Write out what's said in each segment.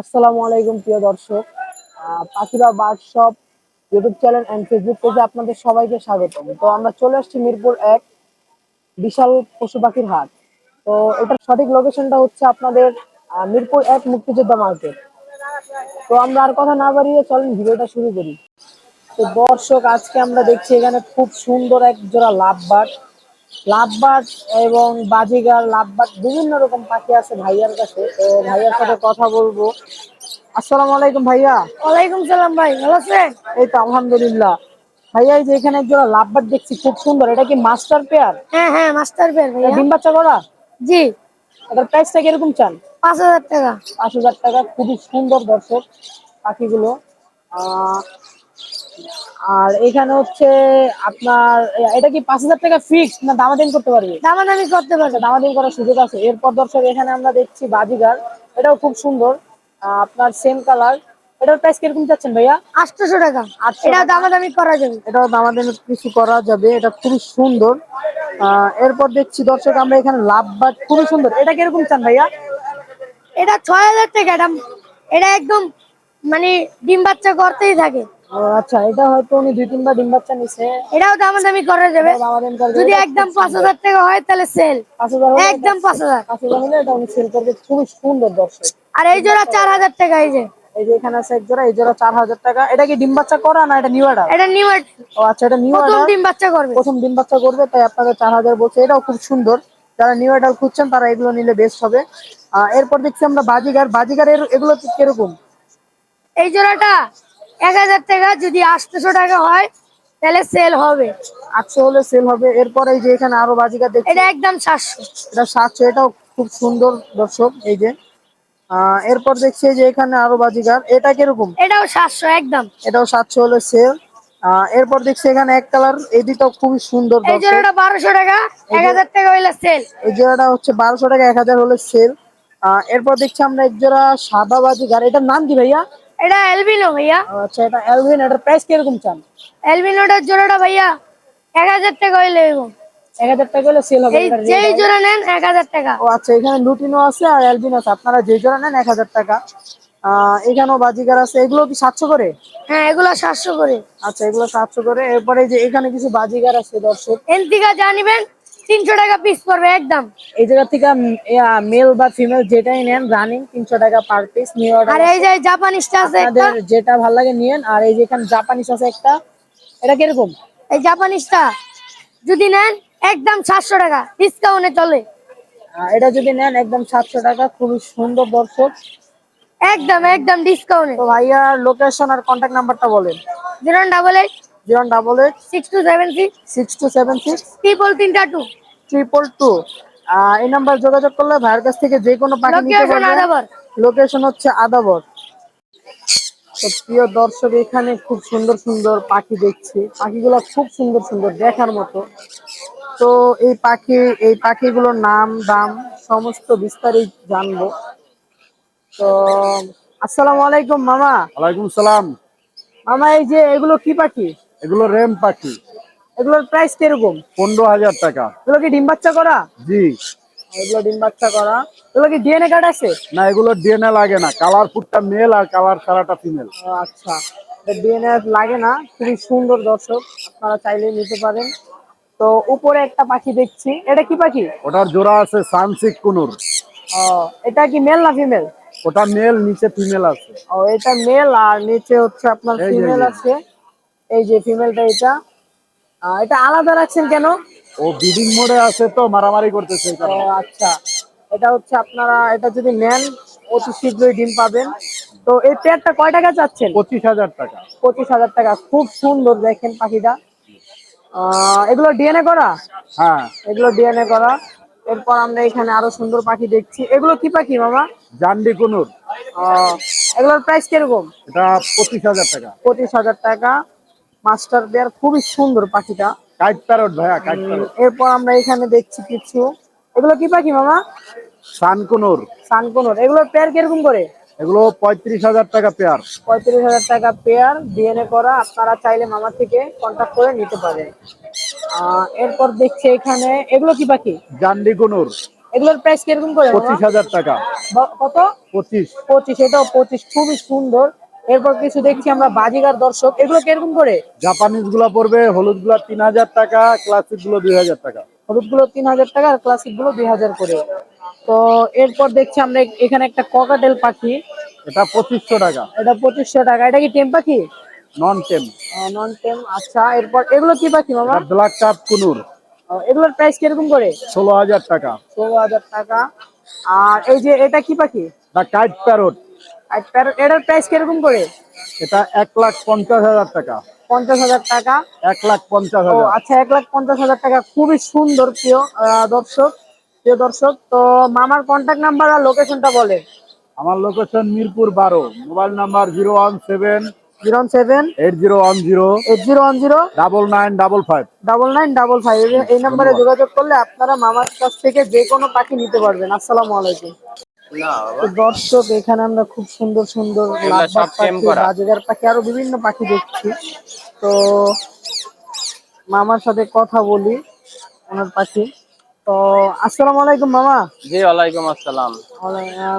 আসসালামু আলাইকুম প্রিয় দর্শক। পাখিরা bird shop YouTube channel and Facebook পেজে আপনাদের সবাইকে স্বাগতম। তো আমরা চলে আসছি মিরপুর এক বিশাল পশু পাখির হাট। তো এটার সঠিক লোকেশনটা হচ্ছে আপনাদের মিরপুর এক মুক্তিযোদ্ধা মার্কেট। তো আমরা আর কথা না বাড়িয়ে চলেন ভিডিওটা শুরু করি। তো দর্শক, আজকে আমরা দেখছি এখানে খুব সুন্দর এক জোড়া লাভবার্ড লাভবার্ড এবং বাজিগার লাভবার্ড বিভিন্ন রকম পাখি আছে ভাইয়ার কাছে। তো ভাইয়ার সাথে কথা বলবো। আসসালামু আলাইকুম ভাইয়া। ওয়ালাইকুম সালাম ভাই, ভালো আছেন? এই তো আলহামদুলিল্লাহ। ভাইয়া, এই যে এখানে একজোড়া লাভবার্ড দেখছি খুব সুন্দর, এটা কি মাস্টার পেয়ার? হ্যাঁ হ্যাঁ, মাস্টার পেয়ার ভাইয়া। ডিম বাচ্চা করা? জি। এটার প্রাইসটা কিরকম চান? 5,000 টাকা। 5,000 টাকা। খুবই সুন্দর দর্শক পাখিগুলো। আহ আর এখানে হচ্ছে আপনার এটা কি 5,000 টাকা ফিক্স না দামাদামি করতে পারবে? দামাদামি করতে আচ্ছা, পারবেন। দামাদামি করার সুযোগ আছে। এরপর দর্শক, এখানে আমরা দেখছি বাজিগার, এটাও খুব সুন্দর। আপনার সেম কালার। এটার প্রাইস কিরকম চাচ্ছেন ভাইয়া? 800 টাকা। 800 এটা টাকা। দামাদামি করা যাবে। এটাও দামাদামি কিছু করা যাবে, এটা খুবই সুন্দর। এরপর দেখছি দর্শক, আমরা এখানে লাভবার্ড খুবই সুন্দর, এটা কিরকম চান ভাইয়া? এটা 6,000 টাকা। এটা একদম মানে ডিম বাচ্চা করতেই থাকে। আচ্ছা, এটা হয়তো উনি 2-3 বার ডিম বাচ্চা নিছে। এটাও দামাদামি করা যাবে। এটাও দামাদামি করা যাবে, যদি এটা খুব একদম সুন্দর। 5,000 টাকা হয় তাহলে সেল। 5,000 হলে একদম 5,000। 5,000 হলে এটা উনি সেল করবে। খুবই সুন্দর দর্শক। আর এই জোড়া 4,000 টাকা। এই যে এই যে এখানে আছে এক জোড়া, এই জোড়া 4,000 টাকা। এটা কি ডিম বাচ্চা করা না এটা নিউ অ্যাডাল? এটা নিউ। ও আচ্ছা, এটা নিউ প্রথম অ্যাডাল। ডিম বাচ্চা করবে। প্রথম ডিম বাচ্চা করবে, তাই আপনাদের 4,000 বলছে। এটাও খুব সুন্দর। যারা নিউ অ্যাডাল খুঁজছেন তারা এগুলো নিলে বেস্ট হবে। এরপর দেখছি আমরা বাজিগার। বাজিগারের এগুলো কিরকম? এই জোড়াটা 1,000 টাকা। যদি 800 টাকা হয় তাহলে সেল হবে। 800 হলে সেল হবে। এরপর এই যে এখানে আরো বাজিগার দেখছি, এটা একদম 700। এটা 700। এটাও খুব সুন্দর দর্শক। এই যে এরপর দেখছি এই যে এখানে আরো বাজিগার, এটা কিরকম? এটাও 700 একদম। এটাও 700 হলে সেল। এরপর দেখছি এখানে এক কালার, এই দুটাও খুবই সুন্দর এই দর্শক। জোড়াটা 1,200 টাকা। এই যে 1,000 টাকা হইলে সেল। এই জোড়াটা হচ্ছে 1,200 টাকা, 1,000 হলে সেল। এরপর দেখছি আমরা এক জোড়া সাদা বাজিগার, এটার নাম কি ভাইয়া? এটা এলবিনো ভাইয়া। আচ্ছা, এটা অ্যালভিন। এটার প্রাইস কিরকম চান? এলবিনোটার জোড়াটা ভাইয়া 1,000 টাকা হইলে হইব। 1,000 টাকা হলে সেল হবে। এই এটা রেড যেই আই। জোড়া নেন 1,000 টাকা। ও আচ্ছা, এখানে লুটিনো আছে আর অ্যালবিনো আছে, আপনারা যে জোড়া নেন 1,000 টাকা। এখানেও বাজিগার আছে, এগুলো কি 700 করে? হ্যাঁ, এগুলো 700 করে। আচ্ছা, এগুলো 700 করে। এরপরে যে এখানে কিছু বাজিগার আছে দর্শক, এনতিকা জানিবেন 300 টাকা পিস পড়বে একদম। এই জায়গা থেকে মেল বা ফিমেল যেটাই নেন রানিং 300 টাকা পার পিস। নিউ অর্ডার আর এই আছে, যে জাপানিজটা আছে একটা। আপনাদের যেটা ভালো লাগে নিয়েন। আর এই যে এখানে জাপানিস আছে একটা, এটা কিরকম? এই জাপানিজটা যদি নেন একদম 700 টাকা, ডিসকাউন্টে চলে। এটা যদি নেন একদম 700 টাকা। খুবই সুন্দর দর্শক। একদম একদম ডিসকাউন্টে। তো ভাইয়ার লোকেশন আর কন্ট্যাক্ট নাম্বারটা বলেন। 088 088 6276 6276 333 222। এই নাম্বার যোগাযোগ করলে ভাইয়ের কাছ থেকে যে কোনো পাখি নিতে লোকেশন পারবেন। আদাবর। লোকেশন হচ্ছে আদাবর। তো প্রিয় দর্শক, এখানে খুব সুন্দর সুন্দর পাখি দেখছি, পাখিগুলো খুব সুন্দর সুন্দর দেখার মতো। তো এই পাখিগুলোর নাম দাম সমস্ত বিস্তারিত জানবো। তো আসসালামু আলাইকুম মামা। ওয়ালাইকুম সালাম। মামা, এই যে এগুলো কি পাখি? এগুলো রেম পাখি। এগুলোর প্রাইস কিরকম? 15,000 টাকা। এগুলো কি ডিম বাচ্চা করা? জি। এগুলো ডিম বাচ্চা করা। এগুলো কি ডিএনএ কার্ড আছে? না, এগুলো ডিএনএ লাগে না। কালার ফুটটা মেল আর কালার সারাটা ফিমেল। আচ্ছা, ডিএনএ লাগে না। খুবই সুন্দর দর্শক, আপনারা চাইলে নিতে পারেন। তো উপরে একটা পাখি দেখছি, এটা কি পাখি? ওটার জোড়া আছে সানসিক কুনুর। ও, এটা কি মেল না ফিমেল? ওটা মেল, নিচে ফিমেল আছে। ও, এটা মেল আর নিচে হচ্ছে আপনার এই যে, ফিমেল এই যে। আছে। এই যে ফিমেলটা, এটা এটা আলাদা রাখছেন কেন? ও ব্রিডিং মোডে আছে তো মারামারি করতেছে এই ও কারণে। আচ্ছা, এটা হচ্ছে আপনারা এটা যদি নেন অতি শীঘ্রই ডিম পাবেন। তো এই পেয়ারটা কয় টাকা চাচ্ছেন? 25,000 টাকা। 25,000 টাকা। খুব সুন্দর দেখেন পাখিটা। এগুলো ডিএনএ করা? হ্যাঁ। এগুলো ডিএনএ করা। এরপর আমরা এখানে আরো সুন্দর পাখি দেখছি, এগুলো কি পাখি মামা? জান্ডি কুনুর। এগুলোর প্রাইস কিরকম? এটা 25,000 টাকা। 25,000 টাকা। মাস্টার পেয়ার, খুবই সুন্দর পাখিটা। কাইট প্যারট ভাইয়া, কাইট প্যারট। এরপর আমরা এখানে দেখছি কিছু, এগুলো কি পাখি মামা? সান কুনুর। সানকোনর। এগুলোর পেয়ার কিরকম করে? এগুলো 35,000 টাকা পেয়ার। 35,000 টাকা পেয়ার, ডিএনএ করা। আপনারা চাইলে মামা থেকে কন্ট্যাক্ট করে নিতে পারেন। এরপর দেখছি এখানে, এগুলো কি পাখি? জান্ডি কুনুর। এগুলোর প্রাইস কিরকম করে মামা? 25,000 টাকা। কত? 25। 25, এটাও 25, খুবই সুন্দর। এরপর কিছু দেখছি আমরা বাজিগার দর্শক, এগুলো কিরকম করে? জাপানিজ গুলা পড়বে, হলুদ গুলা 3,000 টাকা, ক্লাসিক গুলো 2,000 টাকা। হলুদ গুলো 3,000 টাকা আর ক্লাসিক গুলো 2,000 করে। তো এরপর দেখছি আমরা এখানে একটা ককাটেল পাখি, এটা 2500 টাকা। এটা 2500 টাকা। এটা কি টেম পাখি? নন টেম। নন টেম, আচ্ছা। এরপর এগুলো কি পাখি মামা? এটা ব্ল্যাক কাপ কুনুর, এগুলোর প্রাইস কিরকম করে? 16,000 টাকা। 16,000 টাকা। আর এই যে এটা কি পাখি? এটা কাইট প্যারট, আর এটার প্রাইস কিরকম করে? এটা 1,50,000 টাকা। 50,000 টাকা। ও 1,50,000। আচ্ছা, 1,50,000 টাকা, খুবই সুন্দর। প্রিয় দর্শক, তো মামার কন্ট্যাক্ট নাম্বার আর লোকেশনটা বলে। আমার লোকেশন মিরপুর 12, মোবাইল নাম্বার 017 07 8010 8010 9955। 9955, এই নাম্বারে যোগাযোগ করলে আপনারা মামার কাছ থেকে যে কোনো পাখি নিতে পারবেন। আসসালামু আলাইকুম। তো দর্শক, এখানে আমরা খুব সুন্দর সুন্দর লাভবার্ড পাখি, বাজিগার পাখি, আরো বিভিন্ন পাখি দেখছি। তো মামার সাথে কথা বলি, ওনার পাখি। তো আসসালামু আলাইকুম মামা। জি ওয়ালাইকুম আসসালাম।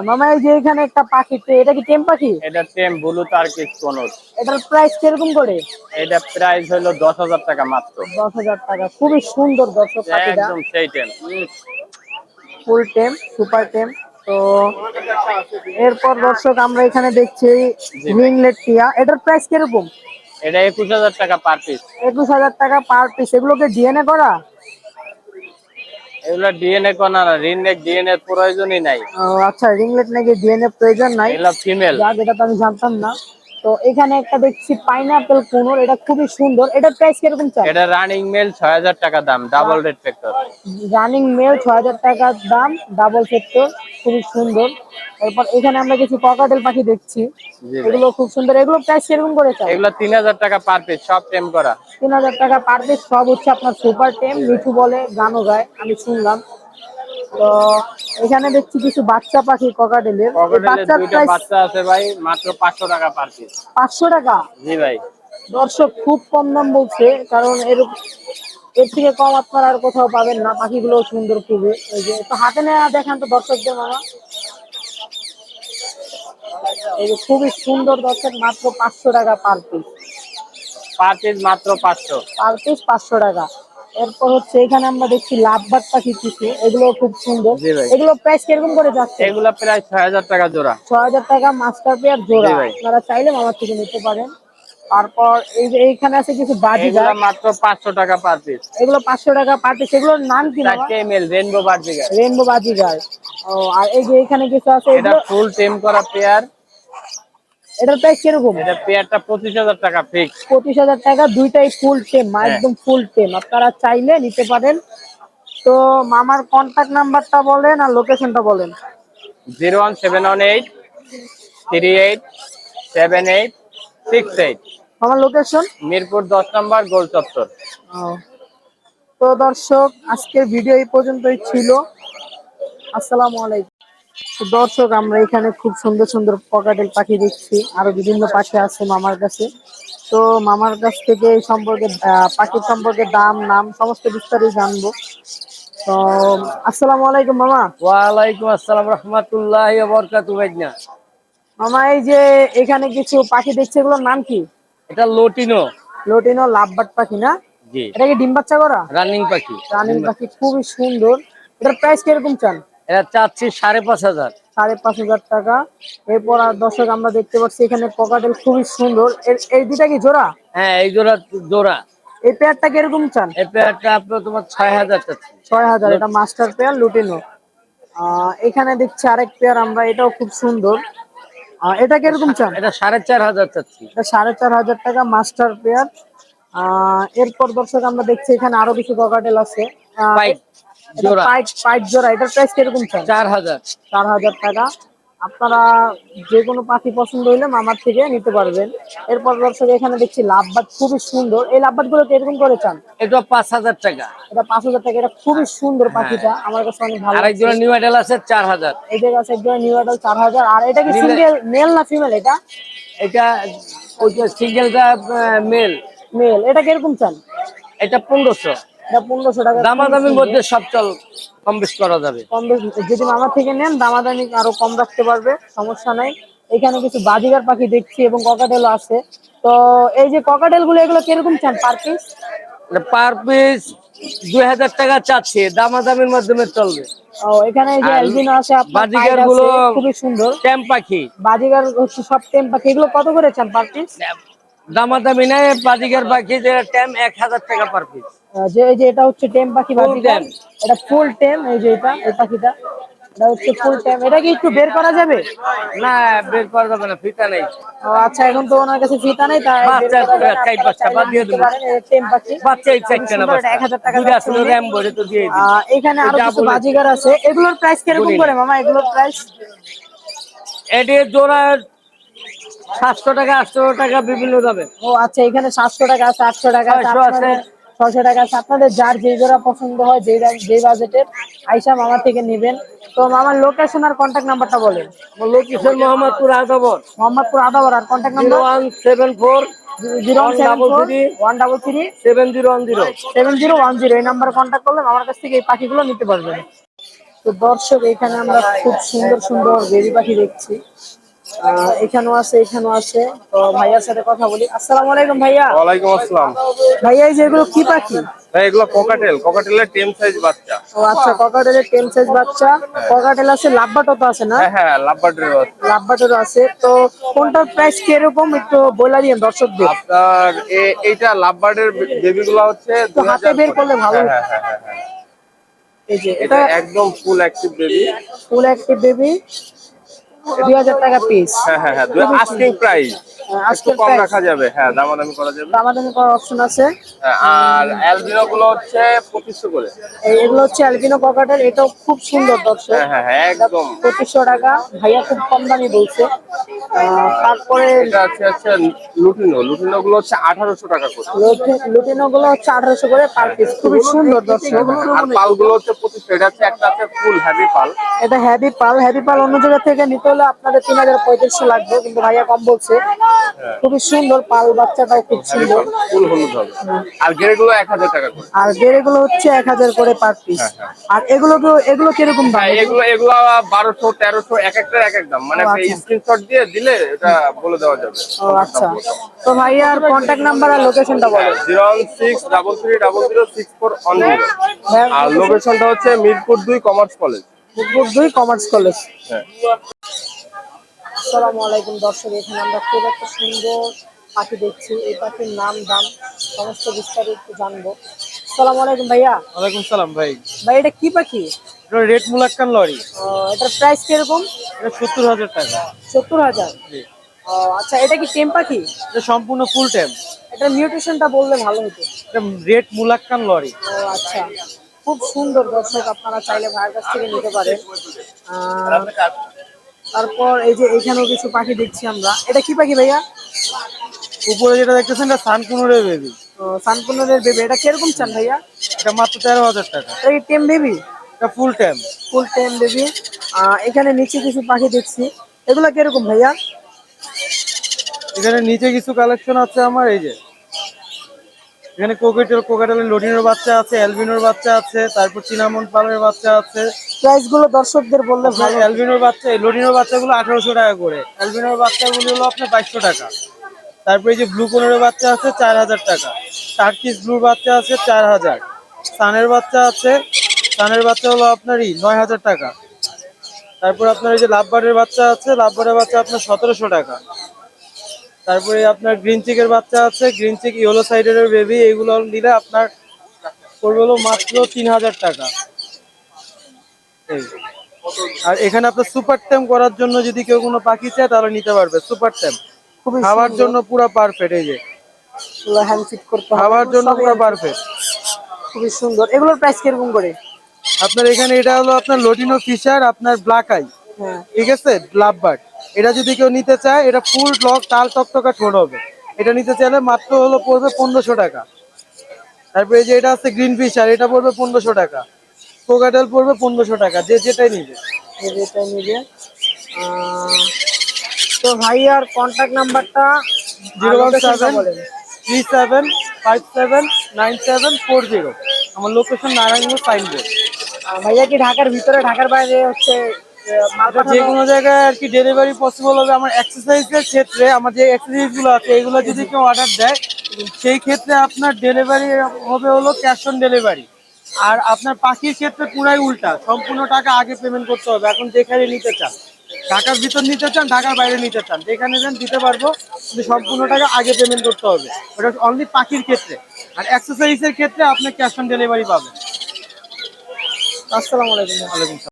মামা, এই যে এখানে একটা পাখি, তো এটা কি টেম পাখি? এটা টেম ব্লু টার্কিশ কোনোর। এটার প্রাইস কিরকম করে? এটা প্রাইস হলো 10,000 টাকা মাত্র। 10,000 টাকা, খুবই সুন্দর দর্শক পাখিটা, একদম সেই টেম। ফুল টেম, সুপার টেম। তো এরপর দর্শক আমরা এখানে দেখছি রিংলেট টিয়া, এটার প্রাইস কিরকম? এটা 21,000 টাকা পার পিস। 21,000 টাকা পার পিস। এগুলোকে ডিএনএ করা? এগুলো ডিএনএ কোনা না, রিননেক ডিএনএ প্রয়োজনই নাই। ও আচ্ছা, রিংলেট নাকি ডিএনএ প্রয়োজন নাই? এগুলো ফিমেল। যাক, এটা তো আমি জানতাম না। তো এখানে একটা দেখছি পাইনাপেল কোনোর, এটা খুবই সুন্দর। এটার প্রাইস কিরকম চাই? এটা রানিং মেল 6,000 টাকা দাম, double red factor. Running male 6,000 টাকার দাম, ডাবল সেক্টর, খুবই সুন্দর। এরপর এখানে আমরা কিছু ককাটেল পাখি দেখছি, জি ভাই। এগুলো খুব সুন্দর। এগুলো প্রাইস কিরকম করে চাই? এগুলো 3,000 টাকা পার পিস, সব টেম করা। 3,000 টাকা পার পিস, সব হচ্ছে আপনার সুপার টেম। মিঠু বলে, গানও গায়, আমি শুনলাম। তো এখানে দেখছি কিছু বাচ্চা পাখি ককাটেলের, এই পকেটের বাচ্চার দুইটা প্রাইস বাচ্চা আছে ভাই, মাত্র 500 টাকা পার পিস। 500 টাকা। জি ভাই। দর্শক, খুব কম দাম বলছে, কারণ এর থেকে কম আপনারা আর কোথাও পাবেন না। পাখিগুলো সুন্দর খুবই। এই যে তো হাতে নেওয়া দেখান তো দর্শকদের মামা, এই যে খুবই সুন্দর দর্শক, মাত্র 500 টাকা পার পিস। পার পিস মাত্র 500। পার পিস 500 টাকা। এরপর হচ্ছে এখানে আমরা দেখছি লাভবার্ড পাখি কিছু, এগুলো খুব সুন্দর। জি ভাই। এগুলো প্রাইস কিরকম করে যাচ্ছে? এগুলা প্রায় 6,000 টাকা জোড়া। 6,000 টাকা মাস্টার পেয়ার জোড়া। জি ভাই। আপনারা চাইলে মামার থেকে নিতে পারেন। তারপর এই যে এইখানে আছে কিছু বাজিগার, এগুলা মাত্র 500 টাকা পার পিস। এগুলো 500 টাকা পার পিস। এগুলোর নাম কি মামা? চারটে mail rainbow budgerigar. Rainbow Baazigar. ও, আর এই যে এখানে কিছু আছে, এটা এগুলো ফুল টেম করা পেয়ার। এটার প্রাইস কিরকম? এটা পেয়ারটা 25,000 টাকা ফিক্স। 25,000 টাকা, দুইটাই ফুল টেম, হ্যাঁ। একদম ফুল টেম। আপনারা চাইলে নিতে পারেন। তো মামার কন্টাক্ট নাম্বারটা বলেন আর লোকেশনটা বলেন। 01718 387868। আমার লোকেশন মিরপুর 10 নম্বর গোল চত্বর। তো দর্শক, আজকের ভিডিও এই পর্যন্তই ছিল। আসসালামু আলাইকুম। তো দর্শক, আমরা এখানে খুব সুন্দর সুন্দর ককাটেল পাখি দেখছি, আরো বিভিন্ন পাখি আছে মামার কাছে। তো মামার কাছ থেকে এই সম্পর্কে পাখির সম্পর্কে দাম, নাম, সমস্ত বিস্তারিত জানবো। তো আসসালামু আলাইকুম মামা। ওয়ালাইকুম আসসালাম রাহমাতুল্লাহি ওয়া বারাকাতুহু ভাইনা। মামা, এই যে এখানে কিছু পাখি দেখছি, এগুলোর নাম কি? এটা লোটিনো। লোটিনো লাভবার্ড পাখি না? জি। এটা কি ডিম বাচ্চা করা? রানিং পাখি। রানিং পাখি, খুবই সুন্দর। এটার প্রাইস কিরকম চান? এটা চাচ্ছি 5,500। 5,500 টাকা। এরপর আর দর্শক আমরা দেখতে পাচ্ছি এখানে ককাটেল খুবই সুন্দর। এই দুটা কি জোড়া? হ্যাঁ, এই জোড়া জোড়া। এই পেয়ারটা কিরকম চান? এই পেয়ারটা আপনার তোমার 6,000 চাচ্ছি। 6,000। এটা মাস্টার পেয়ার লুটিনো। এখানে দেখছি আরেক পেয়ার আমরা, এটাও খুব সুন্দর। এটা কিরকম চান? এটা 4,500 চাচ্ছি। এটা 4,500 টাকা, মাস্টার পেয়ার। এরপর দর্শক আমরা দেখছি এখানে আরো কিছু ককাটেল আছে। পাইট জোড়া। পাইট জোড়া, এটার প্রাইস কিরকম চান? 4,000। 4,000 টাকা। আপনারা যে কোনো পাখি পছন্দ হইলে মামার থেকে নিতে পারবেন। এরপর দর্শক এখানে দেখছি লাভবার্ড, খুবই সুন্দর। এই লাভবার্ড গুলো কিরকম করে চান? এটা 5,000 টাকা। এটা 5,000 টাকা। এটা খুবই সুন্দর পাখিটা, আমার কাছে অনেক ভালো আর লাগছে। একজন নিউ আইডাল আছে 4,000। এদের কাছে একজন নিউ আইডাল 4,000। আর এটা কি সিঙ্গেল মেল না ফিমেল? এটা এটা ওইটা সিঙ্গেলটা মেল। মেল। এটা কিরকম চান? এটা 1,500। এটা 1500 টাকা। দামাদামির মধ্যে সব চল কম বেশ করা যাবে। কম বেশি যদি আমার থেকে নেন দামাদামি আরো কম রাখতে পারবে, সমস্যা নাই। এখানে কিছু বাজিগার পাখি দেখছি এবং ককাটেলও আছে। তো এই যে ককাটেল গুলো এগুলো কিরকম চান পার পিস? পার পিস 2000 টাকা চাচ্ছে, দামাদামির মাধ্যমে চলবে। ও এখানে এই যে আর অ্যালবিনো আছে, আপনার বাজিগার পাইড আছে, গুলো খুবই সুন্দর। ট্যাম পাখি, বাজিগার হচ্ছে সব টেম পাখি, এগুলো কত করে চান পার পিস? দামাদামি নেই। বাজিগার পাখি যে ট্যাম 1000 টাকা পার পিস। যে এই যে এটা হচ্ছে টেম পাখি Full বাজিগার, টেম। এটা ফুল টেম। এই যে এটা এই পাখিটা, এটা হচ্ছে ফুল টেম। এটা কি একটু বের করা যাবে? না, বের করা যাবে না, ফিতা নেই। ও আচ্ছা, এখন তো ওনার কাছে ফিতা নেই, তাই বের বাচ্চা করা যায় না। চাই, আপনারা বাচ্চা চাইলে বাদ দিয়ে নিতে দেবো। পারেন। এই টেম পাখি বাচ্চা খুবই ইচ্ছা না, সুন্দর, এটা বাচ্চা 1000 টাকা দুইটা যাচ্ছে ছিল উনি। র্যাম বলে তো দিয়ে দিই। এখানে আরো যা কিছু বলেছে। বাজিগার আছে, এগুলোর প্রাইস কিরকম বলি না। করে মামা? এগুলোর প্রাইস এটি জোড়া 700 টাকা, 800 টাকা বিভিন্ন যাবে। ও আচ্ছা, এখানে 700 টাকা আছে, 800 টাকা আছে, 600 আছে। আপনাদের 600 টাকা আছে। আপনাদের যার যে জোড়া পছন্দ হয়, যেই বাজেটের, আইসা মামা থেকে নেবেন। তো মামার লোকেশন আর কন্ট্যাক্ট নাম্বারটা বলেন। লোকেশন মোহাম্মদপুর আদাবর, মোহাম্মদপুর আদাবর। আর কন্ট্যাক্ট নাম্বার 0174 133 0174 7010। 7010। এই নাম্বারে কন্ট্যাক্ট করলে আমার কাছ থেকে এই পাখিগুলো নিতে পারবেন। তো দর্শক, এখানে আমরা খুব সুন্দর সুন্দর বেবি পাখি দেখছি। এখানেও আছে, এখানেও আছে। তো ভাইয়ার সাথে কথা বলি। আসসালামু আলাইকুম ভাইয়া। ওয়ালাইকুম আসসালাম। ভাইয়া এই যে এগুলো কি পাখি? ভাই এগুলো ককাটেলের টেম সাইজ বাচ্চা। ও আচ্ছা, ককাটেলের টেম সাইজ বাচ্চা। ককাটেল আছে, লাভবাটও তো আছে না? হ্যাঁ, লাভবার্ডের বাচ্চা। লাভবাটও আছে। তো কোনটার প্রাইস কিরকম একটু বলে দিন দর্শকদের। আপনার এইটা লাভবার্ডের বেবি গুলো হচ্ছে তো হাতে 2000 বের করলে ভালো হতো। হ্যাঁ। এই যে এটা এটা একদম full active baby. Full active baby, 2000 টাকা পিস। হ্যাঁ, আস্কিং প্রাইস একটু আজকের কম প্রাইস রাখা যাবে। হ্যাঁ, দামাদামি করা যাবে। দামাদামি করার অপশন আছে। হ্যাঁ, আর অ্যালবিনো গুলো হচ্ছে 2500 করে। এগুলো হচ্ছে অ্যালবিনো ককাটেল, এটাও খুব সুন্দর দর্শক। হ্যাঁ, একদম। 2500 টাকা, ভাইয়া খুব কম দামি বলছে। তারপরে এটা হচ্ছে লুটিনো গুলো হচ্ছে 1800 টাকা করে। লুটিনো গুলো হচ্ছে 1800 করে পার পিস, খুবই সুন্দর দর্শক। আর পাল গুলো হচ্ছে 2500। এটা হচ্ছে একটা আছে ফুল হেভি পাল। এটা হেভি পাল। হেভি পাল অন্য জায়গা থেকে নিতে হলে আপনাদের 3500 লাগবে, কিন্তু ভাইয়া কম বলছে। খুবই সুন্দর পাল, বাচ্চাটাও খুব সুন্দর। ফুল হলুদ হবে। আর গেরে গুলো 1000 টাকা করে। আর গেরেগুলো হচ্ছে 1000 করে পার পিস। আর এগুলো কিরকম দাম? এগুলো 1200 1300 এক একটার এক এক দাম। মানে ও আচ্ছা। স্ক্রিনশট দিয়ে দিলে এটা বলে দেওয়া যাবে। ও আচ্ছা। তো ভাইয়ার কন্ট্যাক্ট নাম্বার আর লোকেশনটা বলেন। 016336410। আর লোকেশনটা হচ্ছে Mirpur 2 commerce college. Mirpur 2 commerce college. হ্যাঁ। আসসালামু আলাইকুম দর্শক, এখানে আমরা খুব একটা সুন্দর পাখি দেখছি। এই পাখির নাম, দাম, সমস্ত বিস্তারিত জানবো। আসসালামু আলাইকুম ভাইয়া। ওয়ালাইকুম সালাম ভাই। ভাই এটা কি পাখি? এটা রেড মুলাক্কান লরি। এটার প্রাইস কিরকম? এটা 70,000 টাকা। 70,000। আচ্ছা, এটা কি টেম পাখি? এটা সম্পূর্ণ ফুল টাইম। এটা নিউট্রিশনটা বললে ভালো হতো। এটা রেড মুলাক্কান লরি। আচ্ছা, খুব সুন্দর দর্শক, আপনারা চাইলে ভাইয়ের কাছ থেকে নিতে পারেন। তারপর এই যে এখানেও কিছু পাখি দেখছি আমরা। এটা কি পাখি ভাইয়া? উপরে যেটা দেখতেছেন এটা সানকুনুরের বেবি। সানকুনের বেবি, এটা কিরকম চান ভাইয়া? এটা মাত্র 13,000 টাকা। এটা কি টেম বেবি? এটা ফুল টাইম। ফুল টেম বেবি। এখানে নিচে কিছু পাখি দেখছি, এগুলা কিরকম ভাইয়া? এখানে নিচে কিছু কালেকশন আছে আমার। এই যে এখানে কোকাটেলের লটিনোর বাচ্চা আছে, অ্যালবিনোর বাচ্চা আছে, তারপর চিনামন পালের বাচ্চা আছে। প্রাইস গুলো দর্শকদের বললে ভালো। অ্যালবিনোর বাচ্চা, লটিনোর বাচ্চাগুলো 1800 টাকা করে। অ্যালবিনোর বাচ্চাগুলো হলো আপনার 2200 টাকা। তারপরে এই যে ব্লু কোনের বাচ্চা আছে 4000 টাকা। টার্কিস ব্লুর বাচ্চা আছে 4000। সানের বাচ্চা আছে, সানের বাচ্চা হলো আপনারই 9000 টাকা। তারপর আপনার এই যে লাভবার্ডের বাচ্চা আছে, লাভবার্ডের বাচ্চা আপনার 1700 টাকা। তারপরে আপনার গ্রিন চিকের বাচ্চা আছে, গ্রিন চিক ইয়েলো সাইডের বেবি, এগুলো নিলে আপনার পড়বে হলো মাত্র 3000 টাকা। এই। আর এখানে আপনার সুপার টেম করার জন্য যদি কেউ কোনো পাখি চায় তাহলে নিতে পারবে। সুপার টেম খুবই খাওয়ার জন্য পুরো পারফেক্ট। এই যে হ্যান্ড ফিট করতে হবে, খাওয়ার জন্য সবই পুরো পারফেক্ট। খুবই সুন্দর। এগুলোর প্রাইস কিরকম করে? আপনার এখানে এটা হলো আপনার লটিনো ফিশার, আপনার ব্ল্যাক আই, হ্যাঁ। ঠিক আছে, লাভবার্ড। এটা যদি কেউ নিতে চায়, এটা ফুল ব্লক তাল টকটকা ঠোঁট হবে। এটা নিতে চাইলে মাত্র হলো পড়বে 1500 টাকা। তারপরে এই যে এটা আছে গ্রিন ফিশার, এটা পড়বে 1500 টাকা। কোকাটেল পড়বে 1500 টাকা, যে যেটাই নিবে। যেটাই নিবে। তো ভাইয়ার কন্ট্যাক্ট নাম্বারটা 01737579740। আমার লোকেশন নারায়ণগঞ্জ সাইনবোর্ড। ভাইয়া কি ঢাকার ভিতরে ঢাকার বাইরে হচ্ছে মাল যে পাঠানো? কোনো জায়গায় আর কি ডেলিভারি পসিবল হবে। আমার এক্সারসাইজের ক্ষেত্রে আমার যে এক্সারসাইজ গুলো আছে এগুলো যদি কেউ অর্ডার দেয় সেই ক্ষেত্রে আপনার ডেলিভারি হবে হলো ক্যাশ অন ডেলিভারি। আর আপনার পাখির ক্ষেত্রে পুরাই উল্টা, সম্পূর্ণ টাকা আগে পেমেন্ট করতে হবে। এখন যেখানে নিতে চান, ঢাকার ভিতর নিতে চান, ঢাকার বাইরে নিতে চান, যেখানে যান দিতে পারবো, কিন্তু সম্পূর্ণ টাকা আগে পেমেন্ট করতে হবে। ওটা অনলি পাখির ক্ষেত্রে। আর এক্সারসাইজের ক্ষেত্রে আপনি ক্যাশ অন ডেলিভারি পাবেন। আসসালামু আলাইকুম। ওয়ালাইকুম আসসালাম।